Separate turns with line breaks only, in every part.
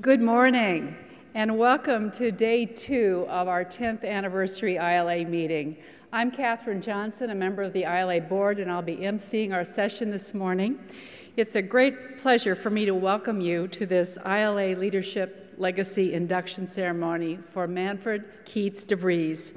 Good morning, and welcome to day 2 of our 10th anniversary ILA meeting. I'm Katherine Johnson, a member of the ILA board, and I'll be emceeing our session this morning. It's a great pleasure for me to welcome you to this ILA Leadership Legacy Induction Ceremony for Manfred Kets de Vries.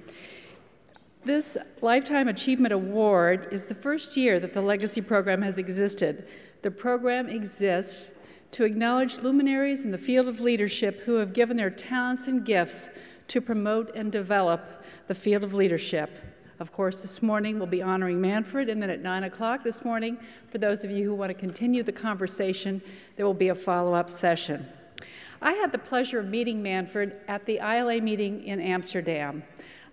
This Lifetime Achievement Award is the first year that the Legacy program has existed. The program exists to acknowledge luminaries in the field of leadership who have given their talents and gifts to promote and develop the field of leadership. Of course, this morning we'll be honoring Manfred, and then at 9 o'clock this morning, for those of you who want to continue the conversation, there will be a follow-up session. I had the pleasure of meeting Manfred at the ILA meeting in Amsterdam.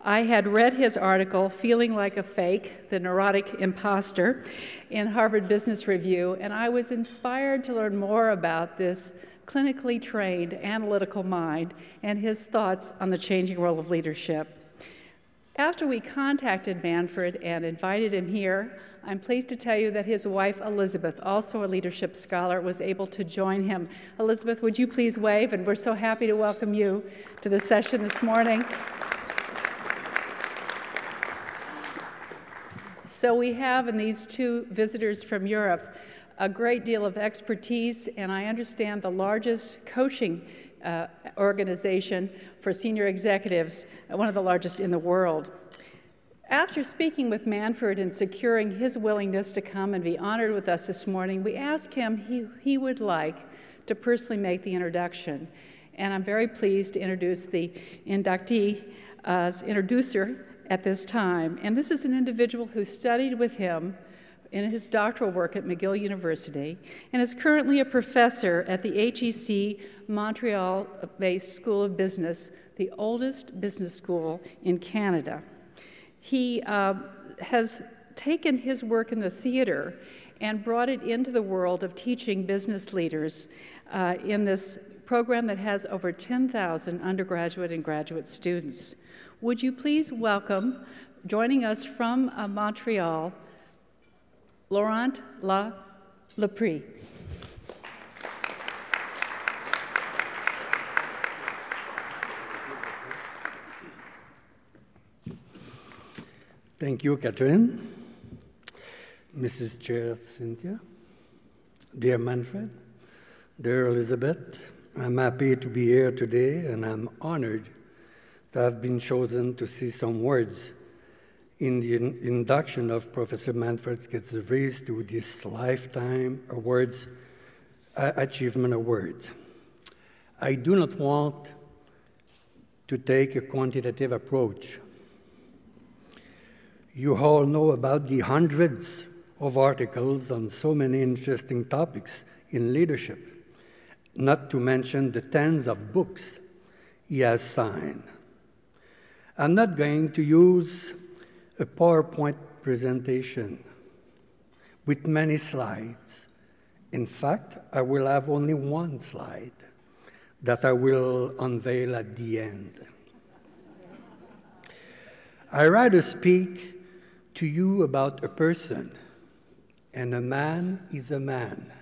I had read his article, Feeling Like a Fake, the Neurotic Imposter, in Harvard Business Review, and I was inspired to learn more about this clinically trained analytical mind and his thoughts on the changing role of leadership. After we contacted Manfred and invited him here, I'm pleased to tell you that his wife, Elizabeth, also a leadership scholar, was able to join him. Elizabeth, would you please wave? And we're so happy to welcome you to the session this morning. So we have in these two visitors from Europe a great deal of expertise, and I understand the largest coaching organization for senior executives, one of the largest in the world. After speaking with Manfred and securing his willingness to come and be honored with us this morning, we asked him he would like to personally make the introduction. And I'm very pleased to introduce the inductee as introducer at this time. And this is an individual who studied with him in his doctoral work at McGill University and is currently a professor at the HEC Montreal-based School of Business, the oldest business school in Canada. He has taken his work in the theater and brought it into the world of teaching business leaders in this program that has over 10,000 undergraduate and graduate students. Would you please welcome, joining us from Montreal, Laurent Lepre.
Thank you, Catherine. Mrs. Chair Cynthia, dear Manfred, dear Elizabeth, I'm happy to be here today, and I'm honored to have been chosen to say some words in the induction of Professor Manfred Kets de Vries to this Lifetime Achievement Award. I do not want to take a quantitative approach. You all know about the hundreds of articles on so many interesting topics in leadership, not to mention the tens of books he has signed. I'm not going to use a PowerPoint presentation with many slides. In fact, I will have only one slide that I will unveil at the end. I rather speak to you about a person, and a man is a man.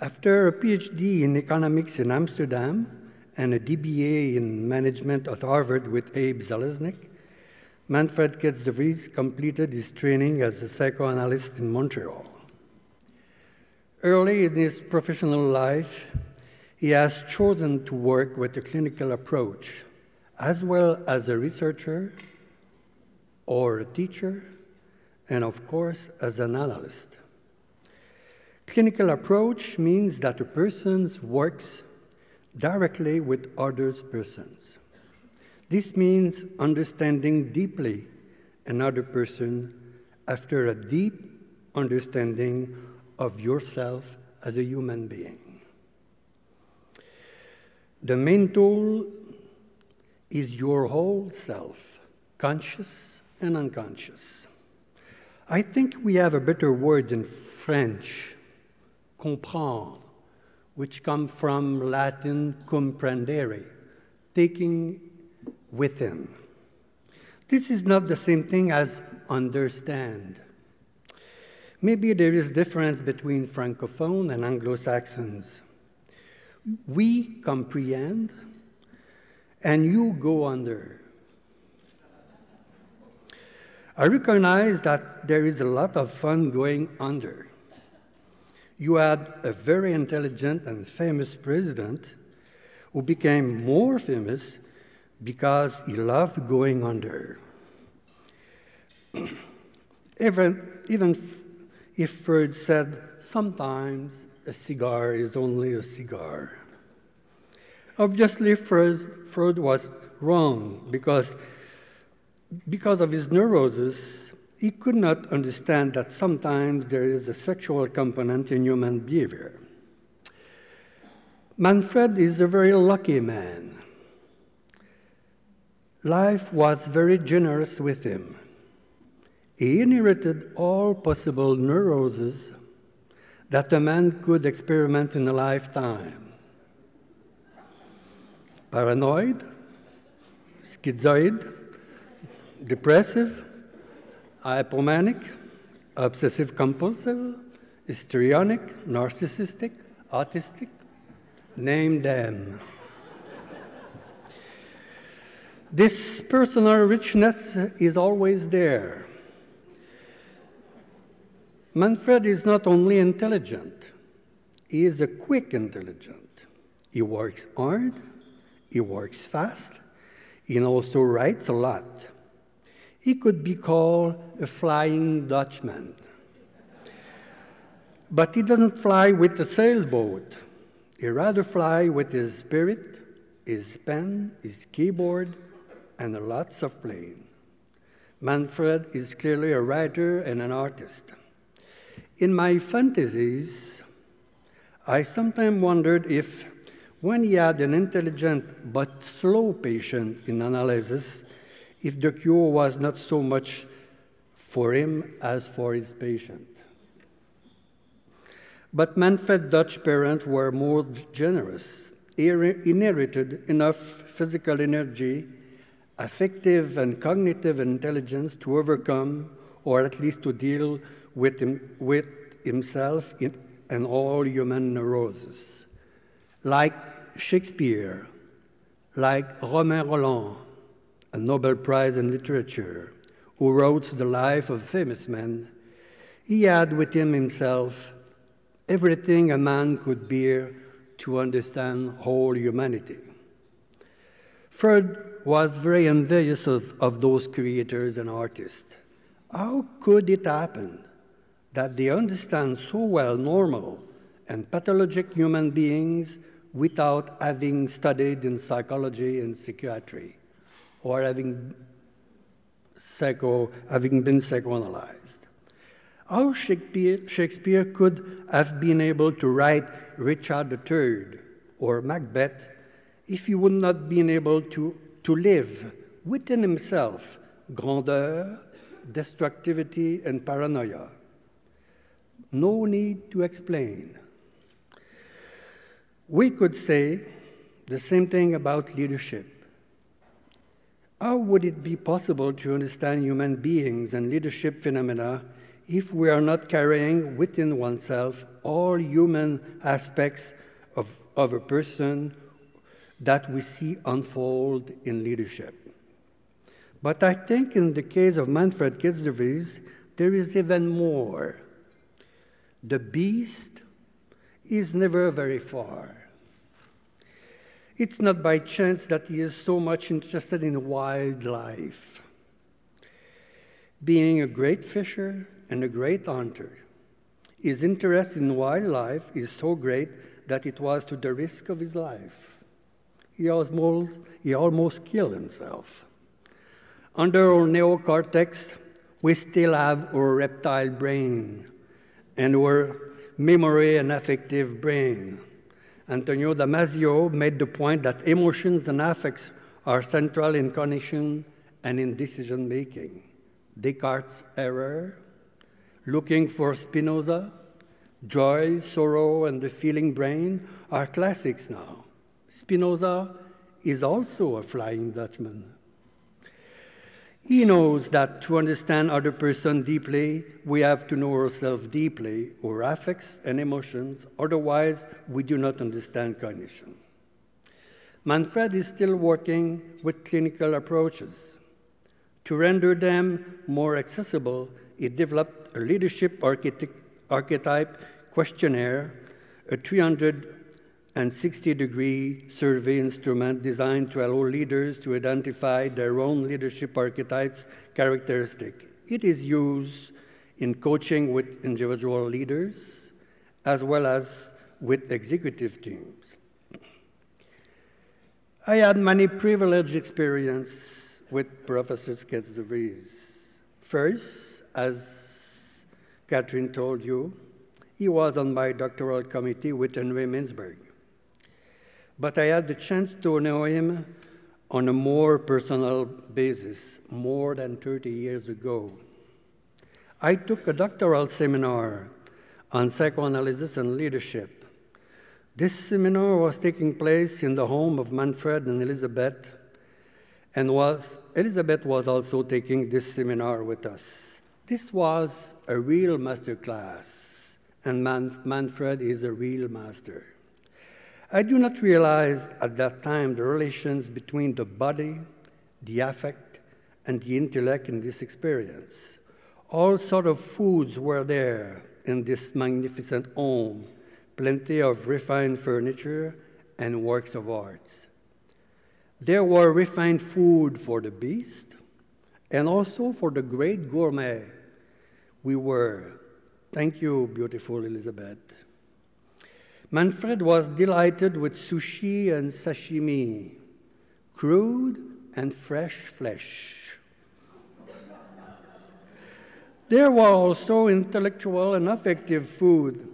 After a PhD in economics in Amsterdam and a DBA in management at Harvard with Abe Zalesnik, Manfred Kets de Vries completed his training as a psychoanalyst in Montreal. Early in his professional life, he has chosen to work with a clinical approach, as well as a researcher or a teacher, and of course, as an analyst. Clinical approach means that a person works directly with other persons. This means understanding deeply another person after a deep understanding of yourself as a human being. The main tool is your whole self, conscious and unconscious. I think we have a better word in French, comprendre, which come from Latin comprendere, taking within. This is not the same thing as understand. Maybe there is a difference between Francophone and Anglo-Saxons. We comprehend, and you go under. I recognize that there is a lot of fun going under. You had a very intelligent and famous president who became more famous because he loved going under. Even if Freud said, sometimes a cigar is only a cigar. Obviously, Freud was wrong because of his neurosis, he could not understand that sometimes there is a sexual component in human behavior. Manfred is a very lucky man. Life was very generous with him. He inherited all possible neuroses that a man could experiment in a lifetime. Paranoid, schizoid, depressive, hypomanic, obsessive-compulsive, histrionic, narcissistic, autistic, name them. This personal richness is always there. Manfred is not only intelligent, he is a quick intelligent. He works hard, he works fast, he also writes a lot. He could be called a flying Dutchman. But he doesn't fly with a sailboat. He rather flies with his spirit, his pen, his keyboard, and lots of playing. Manfred is clearly a writer and an artist. In my fantasies, I sometimes wondered if, when he had an intelligent but slow patient in analysis, if the cure was not so much for him as for his patient. But Manfred's Dutch parents were more generous. He inherited enough physical energy, affective and cognitive intelligence to overcome, or at least to deal with himself and all human neuroses. Like Shakespeare, like Romain Rolland, a Nobel Prize in Literature, who wrote the life of famous men, he had within himself everything a man could bear to understand whole humanity. Freud was very envious of those creators and artists. How could it happen that they understand so well normal and pathologic human beings without having studied in psychology and psychiatry, or having been psychoanalyzed? How Shakespeare could have been able to write Richard III or Macbeth if he would not been able to live within himself grandeur, destructivity, and paranoia? No need to explain. We could say the same thing about leadership. How would it be possible to understand human beings and leadership phenomena if we are not carrying within oneself all human aspects of a person that we see unfold in leadership? But I think in the case of Manfred Vries, there is even more. The beast is never very far. It's not by chance that he is so much interested in wildlife. Being a great fisher and a great hunter, his interest in wildlife is so great that it was to the risk of his life. He almost killed himself. Under our neocortex, we still have our reptile brain and our memory and affective brain. Antonio Damasio made the point that emotions and affects are central in cognition and in decision-making. Descartes' error, looking for Spinoza, joy, sorrow, and the feeling brain are classics now. Spinoza is also a Flying Dutchman. He knows that to understand other person deeply, we have to know ourselves deeply, our affects and emotions, otherwise we do not understand cognition. Manfred is still working with clinical approaches. To render them more accessible, he developed a leadership archetype questionnaire, a 360-degree survey instrument designed to allow leaders to identify their own leadership archetypes characteristic. It is used in coaching with individual leaders as well as with executive teams. I had many privileged experiences with Professor Kets de Vries. First, as Catherine told you, he was on my doctoral committee with Henry Mintzberg. But I had the chance to know him on a more personal basis more than 30 years ago. I took a doctoral seminar on psychoanalysis and leadership. This seminar was taking place in the home of Manfred and Elizabeth, and Elizabeth was also taking this seminar with us. This was a real master class, and Manfred is a real master. I do not realize at that time the relations between the body, the affect, and the intellect in this experience. All sorts of foods were there in this magnificent home, plenty of refined furniture and works of arts. There were refined food for the beast and also for the great gourmet we were. Thank you, beautiful Elizabeth. Manfred was delighted with sushi and sashimi, crude and fresh flesh. There were also intellectual and affective food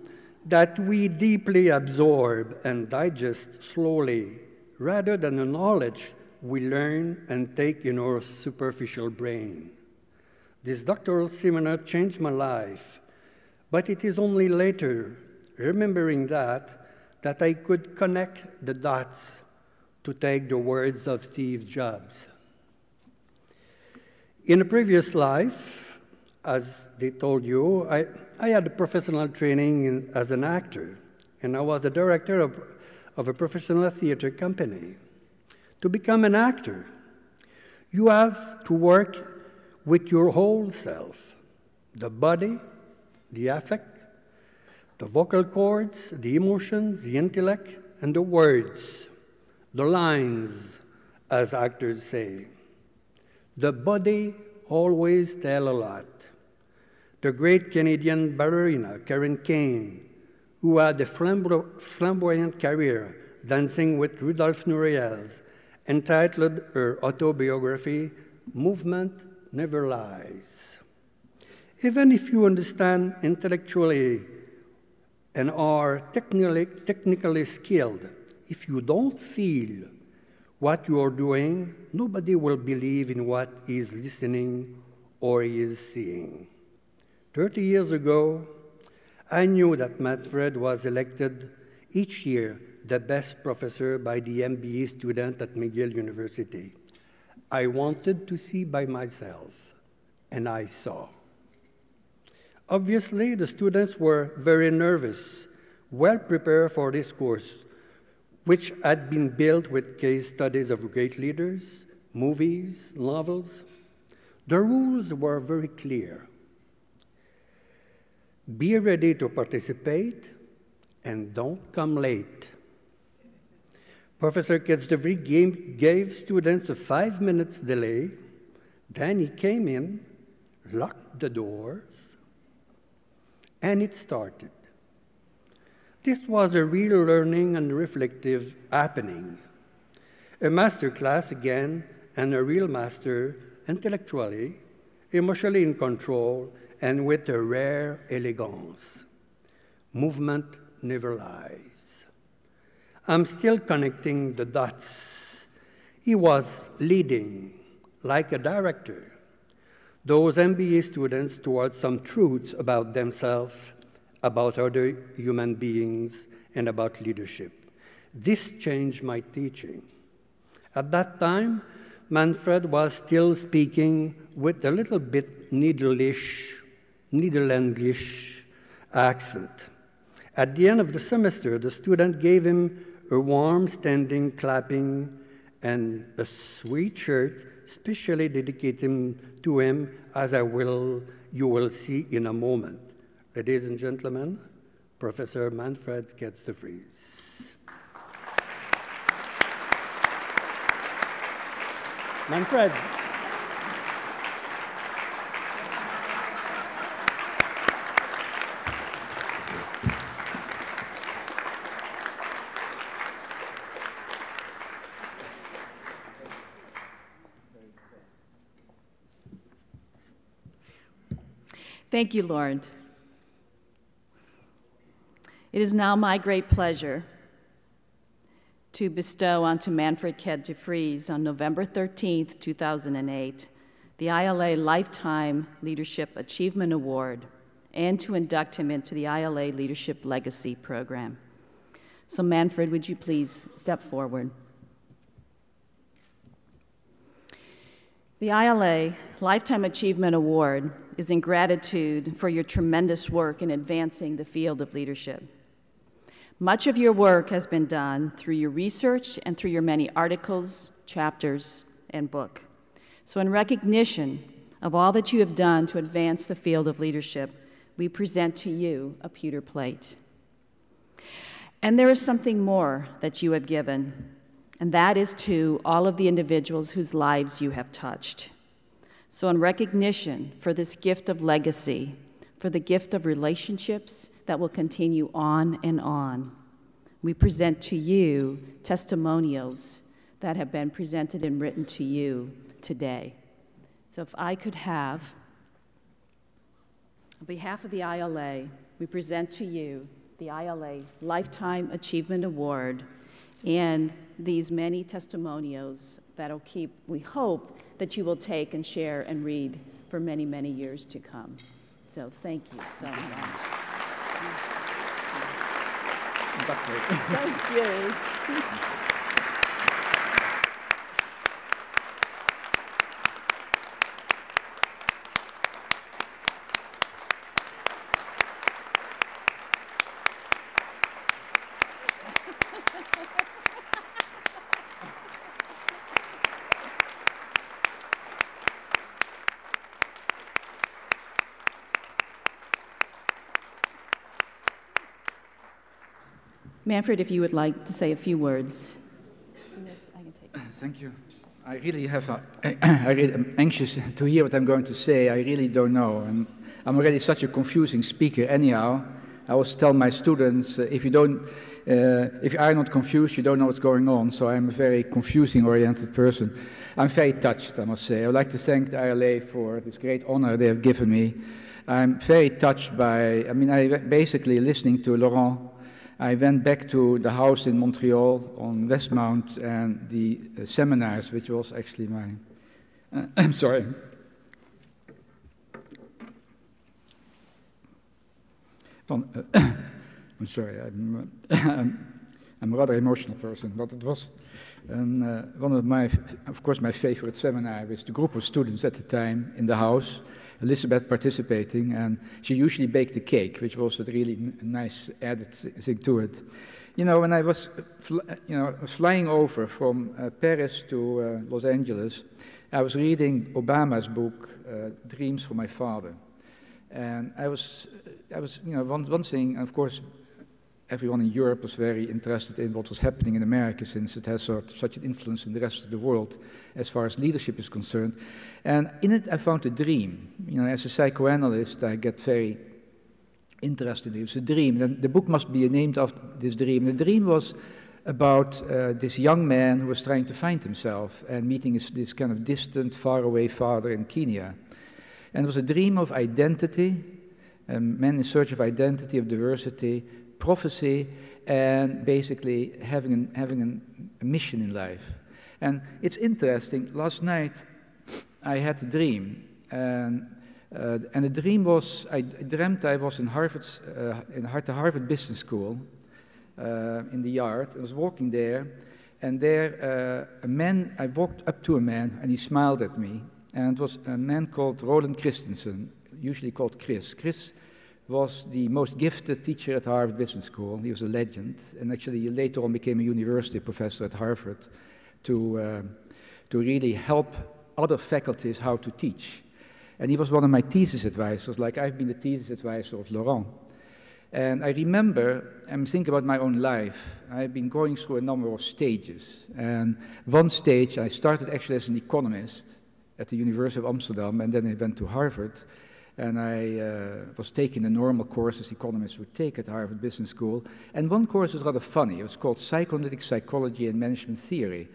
that we deeply absorb and digest slowly, rather than the knowledge we learn and take in our superficial brain. This doctoral seminar changed my life, but it is only later, remembering that I could connect the dots to take the words of Steve Jobs. In a previous life, as they told you, I had a professional training as an actor, and I was the director of a professional theater company. To become an actor, you have to work with your whole self, the body, the affect, the vocal cords, the emotions, the intellect, and the words, the lines, as actors say. The body always tells a lot. The great Canadian ballerina, Karen Kane, who had a flamboyant career dancing with Rudolf Nureyev, entitled her autobiography, Movement Never Lies. Even if you understand intellectually and are technically skilled, if you don't feel what you are doing, nobody will believe in what he is listening or he is seeing. 30 years ago, I knew that Manfred was elected each year the best professor by the MBA student at McGill University. I wanted to see by myself, and I saw. Obviously, the students were very nervous, well prepared for this course, which had been built with case studies of great leaders, movies, novels. The rules were very clear. Be ready to participate and don't come late. Professor Kets de Vries gave students a 5 minutes delay. Then he came in, locked the doors, and it started. This was a real learning and reflective happening. A master class again, and a real master intellectually, emotionally in control, and with a rare elegance. Movement never lies. I'm still connecting the dots. He was leading, like a director, those MBA students towards some truths about themselves, about other human beings, and about leadership. This changed my teaching. At that time, Manfred was still speaking with a little bit Netherlandish accent. At the end of the semester, the student gave him a warm standing clapping and a sweet shirt specially dedicated to him, as you will see in a moment. Ladies and gentlemen, Professor Manfred Kets de Vries. Manfred.
Thank you, Laurent. It is now my great pleasure to bestow onto Manfred Kets de Vries on November 13th, 2008, the ILA Lifetime Leadership Achievement Award, and to induct him into the ILA Leadership Legacy Program. So Manfred, would you please step forward? The ILA Lifetime Achievement Award is in gratitude for your tremendous work in advancing the field of leadership. Much of your work has been done through your research and through your many articles, chapters, and book. So in recognition of all that you have done to advance the field of leadership, we present to you a pewter plate. And there is something more that you have given, and that is to all of the individuals whose lives you have touched. So in recognition for this gift of legacy, for the gift of relationships that will continue on and on, we present to you testimonials that have been presented and written to you today. So if I could have, on behalf of the ILA, we present to you the ILA Lifetime Achievement Award and these many testimonials that'll keep, we hope, that you will take and share and read for many, many years to come. So thank you so much. Thank you. Manfred, if you would like to say a few words.
Thank you. I really am anxious to hear what I'm going to say. I really don't know. And I'm already such a confusing speaker anyhow. I always tell my students, if you are not confused, you don't know what's going on. So I'm a very confusing-oriented person. I'm very touched, I must say. I would like to thank the ILA for this great honor they have given me. I'm very touched by, I basically listening to Laurent. I went back to the house in Montreal on Westmount and the seminars, which was actually my... I'm sorry. I'm sorry, I'm a rather emotional person, but it was one of my, of course, my favorite seminar with the group of students at the time in the house. Elizabeth participating, and she usually baked the cake, which was a really nice added thing to it. You know, when I was, flying over from Paris to Los Angeles, I was reading Obama's book, Dreams for My Father, and I was, one thing, of course, everyone in Europe was very interested in what was happening in America, since it has such an influence in the rest of the world as far as leadership is concerned. And in it, I found a dream. As a psychoanalyst, I get very interested. It was a dream. And the book must be named after this dream. The dream was about this young man who was trying to find himself and meeting this kind of distant, faraway father in Kenya. And it was a dream of identity, a man in search of identity, of diversity, prophecy, and basically having a mission in life. And it's interesting, last night I had a dream, and the dream was, I dreamt I was in the Harvard Business School, in the yard. I was walking there, And there, I walked up to a man, and he smiled at me. And it was a man called Roland Christensen, usually called Chris. Chris was the most gifted teacher at Harvard Business School. He was a legend, and actually he later on became a university professor at Harvard to really help other faculties how to teach. And he was one of my thesis advisors, like I've been the thesis advisor of Laurent. And I remember, I'm thinking about my own life, I've been going through a number of stages. And one stage, I started actually as an economist at the University of Amsterdam, and then I went to Harvard, and I was taking the normal courses economists would take at Harvard Business School. And one course was rather funny. It was called Psychoanalytic Psychology and Management Theory.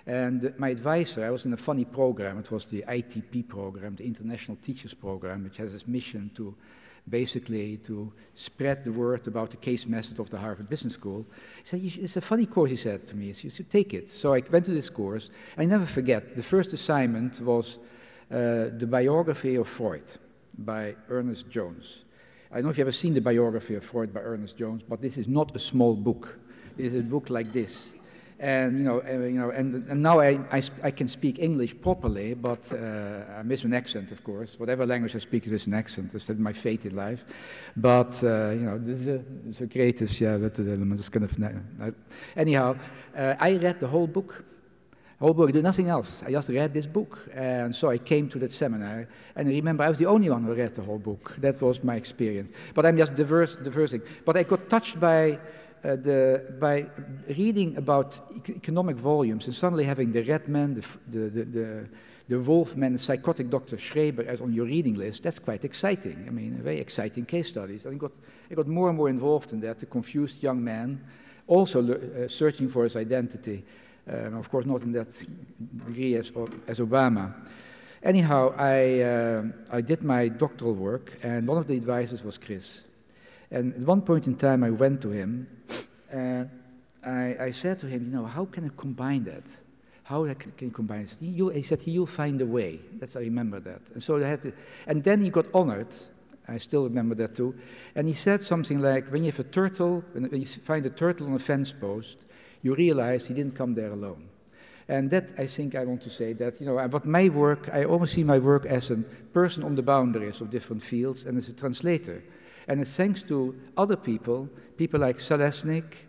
And my advisor, I was in a funny program. It was the ITP program, the International Teachers Program, which has its mission to basically to spread the word about the case method of the Harvard Business School. He said, it's a funny course, he said to me. You should take it. So I went to this course. I never forget, the first assignment was the biography of Freud by Ernest Jones. I don't know if you've ever seen the biography of Freud by Ernest Jones, but this is not a small book. It is a book like this. And and now I can speak English properly, but I miss an accent, of course. Whatever language I speak is an accent. That's my fate in life. But this is a greatest, that element is kind of. Anyhow, I read the whole book. I did nothing else. I just read this book, and so I came to that seminar. And I remember I was the only one who read the whole book. That was my experience. But I'm just diversing. But I got touched by reading about economic volumes, and suddenly having the red man, the wolf man, the psychotic Dr. Schreber as on your reading list. That's quite exciting. I mean, very exciting case studies. I got more and more involved in that. The confused young man, also searching for his identity. Of course, not in that degree as Obama. Anyhow, I did my doctoral work, and one of the advisors was Chris. And at one point in time, I went to him, and I said to him, how can I combine that? How can you combine it? He said, you'll find a way. I remember that. And so and then he got honored. I still remember that too. And he said something like, when you have a turtle, when you find a turtle on a fence post, you realize he didn't come there alone. And that, I think I want to say that, but my work, I always see my work as a person on the boundaries of different fields and as a translator. And it's thanks to other people like Selesnik,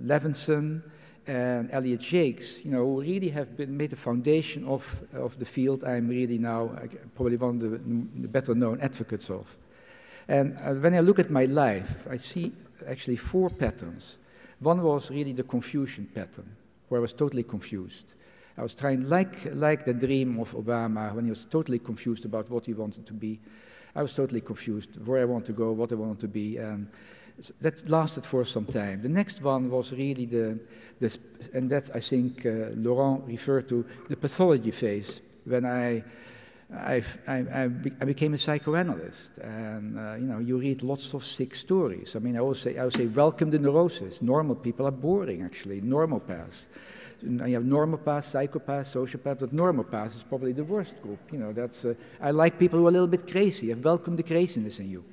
Levinson, and Elliot Jakes, who really have made the foundation of the field I'm really now probably one of the better known advocates of. And when I look at my life, I see actually 4 patterns. One was really the confusion pattern, where I was totally confused. I was trying, like the dream of Obama, when he was totally confused about what he wanted to be. I was totally confused where I want to go, what I wanted to be, and that lasted for some time. The next one was really and that I think Laurent referred to, the pathology phase, when I became a psychoanalyst, and you read lots of sick stories. I mean, I would say, welcome the neurosis. Normal people are boring, actually. Normopaths. You have normopaths, psychopaths, sociopaths, but normopaths is probably the worst group. I like people who are a little bit crazy. I welcome the craziness in you.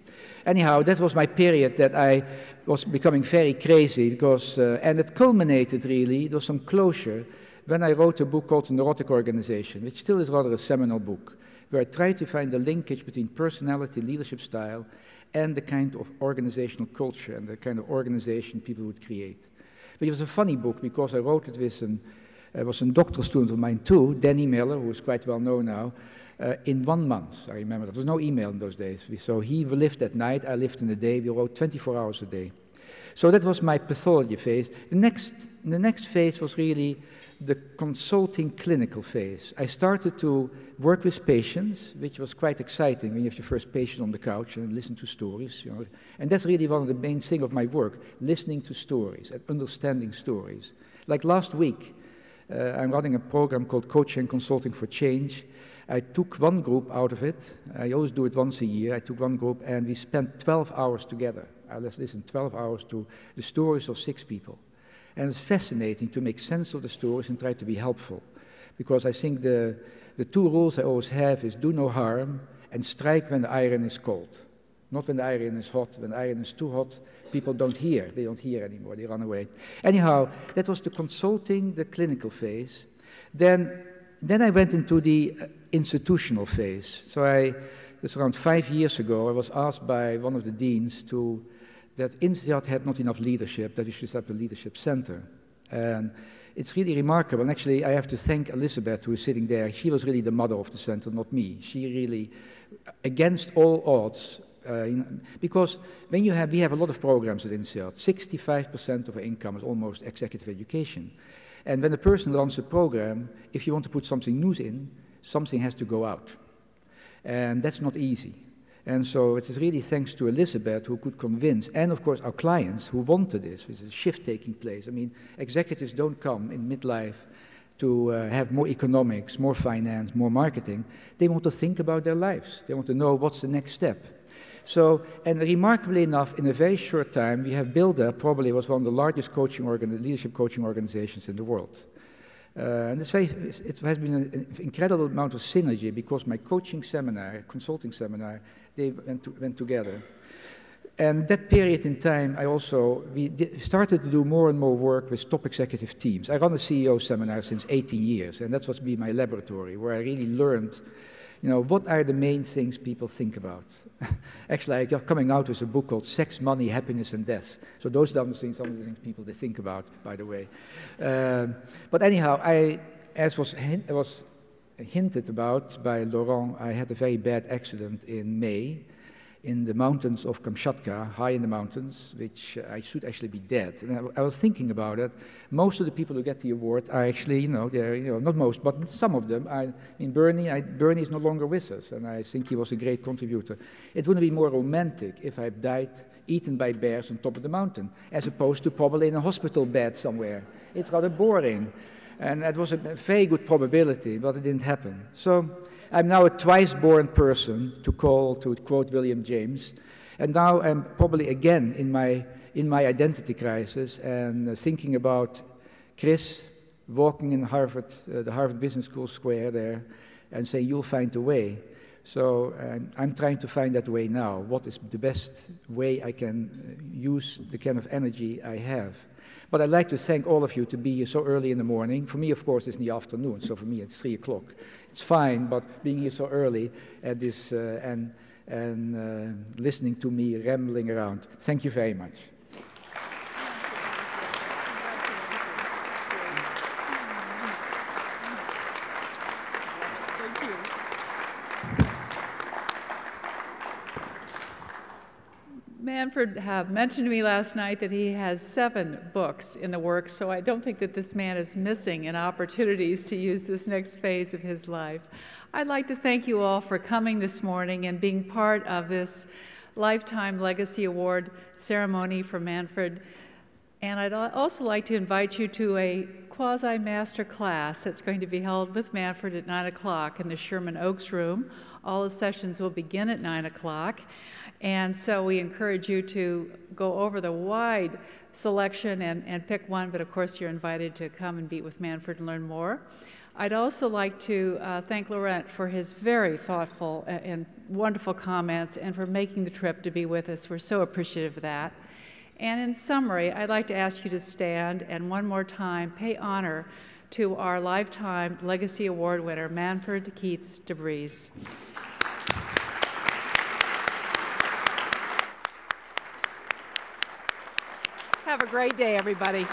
Anyhow, that was my period that I was becoming very crazy because, and it culminated really, there was some closure when I wrote a book called The Neurotic Organization, which still is rather a seminal book, where I tried to find the linkage between personality, leadership style, and the kind of organizational culture and the kind of organization people would create. But it was a funny book because I wrote it with a doctoral student of mine too, Danny Miller, who is quite well known now, in 1 month. I remember there was no email in those days. So he lived at night, I lived in the day. We wrote 24 hours a day. So that was my pathology phase. The next phase was really the consulting clinical phase. I started to work with patients, which was quite exciting when you have your first patient on the couch and listen to stories. And that's really one of the main things of my work, listening to stories and understanding stories. Like last week, I'm running a program called Coaching and Consulting for Change. I took one group out of it. I always do it once a year. I took one group and we spent 12 hours together. Let's listen 12 hours to the stories of 6 people. And it's fascinating to make sense of the stories and try to be helpful. Because I think the 2 rules I always have is do no harm and strike when the iron is cold. Not when the iron is hot. When the iron is too hot, people don't hear. They don't hear anymore. They run away. Anyhow, that was the consulting, the clinical phase. Then I went into the institutional phase. So this around 5 years ago, I was asked by one of the deans that INSEAD had not enough leadership, that we should set up a leadership center. And it's really remarkable. And actually, I have to thank Elizabeth, who is sitting there. She was really the mother of the center, not me. She really, against all odds, because when we have a lot of programs at INSEAD, 65% of our income is almost executive education. And when a person runs a program, if you want to put something new in, something has to go out. And that's not easy. And so it is really thanks to Elizabeth who could convince, and of course our clients who wanted this, with a shift taking place. I mean, executives don't come in midlife to have more economics, more finance, more marketing. They want to think about their lives. They want to know what's the next step. So, and remarkably enough, in a very short time, we have built up, probably was one of the largest leadership coaching organizations in the world. And it has been an incredible amount of synergy because my coaching seminar, consulting seminar, they went together. And that period in time, we started to do more and more work with top executive teams. I run a CEO seminar since 18 years, and that's what's been my laboratory, where I really learned, what are the main things people think about? Actually, I got coming out with a book called Sex, Money, Happiness, and Death. So those are some of the things people they think about, by the way. But anyhow, as was hinted about by Laurent, I had a very bad accident in May in the mountains of Kamchatka, high in the mountains, which I should actually be dead. And I was thinking about it. Most of the people who get the award are actually, they're, not most, but some of them are. Bernie is no longer with us, and I think he was a great contributor. It wouldn't be more romantic if I died eaten by bears on top of the mountain, as opposed to probably in a hospital bed somewhere. It's rather boring. And that was a very good probability, but it didn't happen. So I'm now a twice-born person, to quote William James. And now I'm probably again in my identity crisis and thinking about Chris walking in Harvard, the Harvard Business School square there, and saying, you'll find a way. So I'm trying to find that way now. What is the best way I can use the kind of energy I have? But I'd like to thank all of you to be here so early in the morning. For me, of course, it's in the afternoon, so for me it's 3 o'clock. It's fine, but being here so early at this and listening to me rambling around. Thank you very much.
Manfred mentioned to me last night that he has 7 books in the works, so I don't think that this man is missing in opportunities to use this next phase of his life. I'd like to thank you all for coming this morning and being part of this Lifetime Legacy Award ceremony for Manfred. And I'd also like to invite you to a quasi-master class that's going to be held with Manfred at 9 o'clock in the Sherman Oaks room. All the sessions will begin at 9 o'clock. And so we encourage you to go over the wide selection and pick one, but of course you're invited to come and meet with Manfred and learn more. I'd also like to thank Laurent for his very thoughtful and wonderful comments and for making the trip to be with us. We're so appreciative of that. And in summary, I'd like to ask you to stand and one more time pay honor to our Lifetime Legacy Award winner, Manfred Kets de Vries. Have a great day, everybody.